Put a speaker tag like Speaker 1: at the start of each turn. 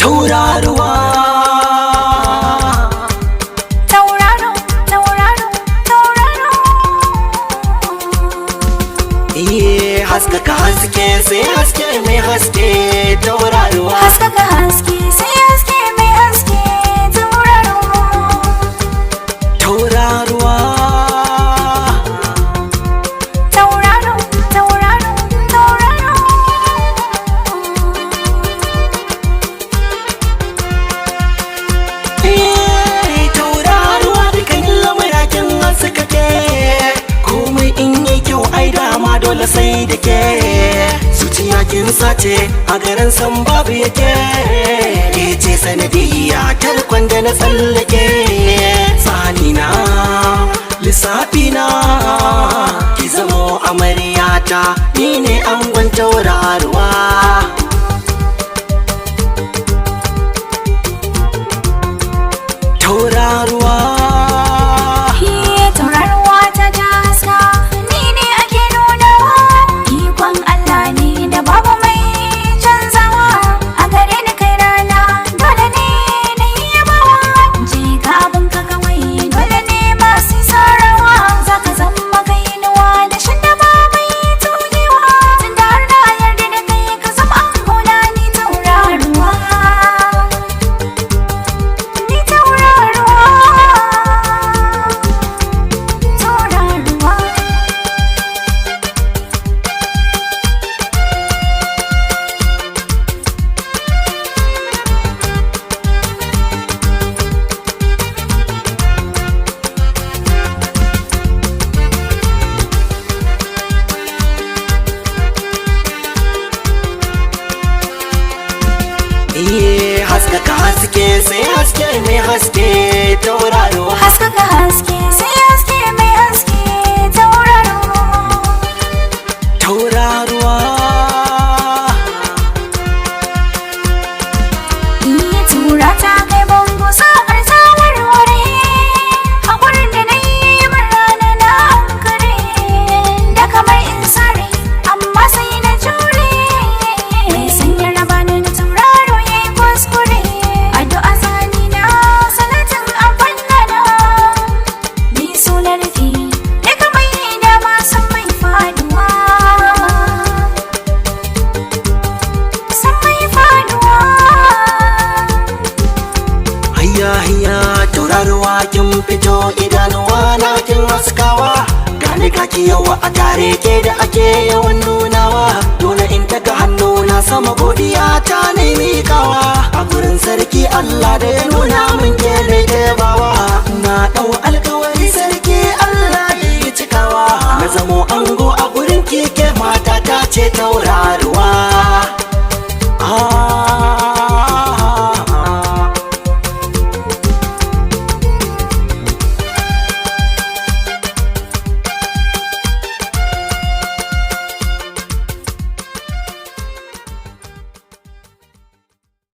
Speaker 1: tauraruwa
Speaker 2: tauraro tauraro tauraro
Speaker 1: haskaka haske sai haske mai haske tauraruwa
Speaker 2: haskaka haske sai haske mai haske tauraro
Speaker 1: tauraruwa
Speaker 2: tauraro tauraro tauraro
Speaker 1: tauraruwa dukan lamurakin haska ke komai in yi kyau ai dama dole sai da ke zuciya kin sace a garin san babu yake ke ce sanadiyya tarkon da na tsallake tsanina lissafina ki zamo amaryata ni ne angon tauraruwa tauraruwa
Speaker 2: tauraruwa ta ja haska ni ne ake nunawa ikon Allah ne da babu mai canzawa a gare ni kai rana dole ne na yi yabawa je ka abin ka kawai dole ne masu sarawa za ka zama kainuwa da shan da ba mai tugewa tun da har na yarda da kai ka zama angona ni tauraruwa ni tauraruwa tauraruwa
Speaker 1: haskaka haske sai haske mai haske tauraruwa
Speaker 2: haskaka haske sai haske mai haske tauraro
Speaker 1: tauraruwa
Speaker 2: iya tura ta kai bango sa'ar ta warware haƙurin da na yi min rana na hankare da kamar in sare amma sai na jure mai sanya raba ni da tauraro ya yi kuskure addu'a zani na salatin abin nana ni so na rufe daga mai da masan mai faduwa san mai faduwa
Speaker 1: hayya hayya tauraruwa kin fito idanuwa na kin haskawa gane kaki yawa a tare ke da ake yawan nunawa dole in daga hannu na sama godiya ta nemi kawa a gurin sarki Allah da ya nuna min ke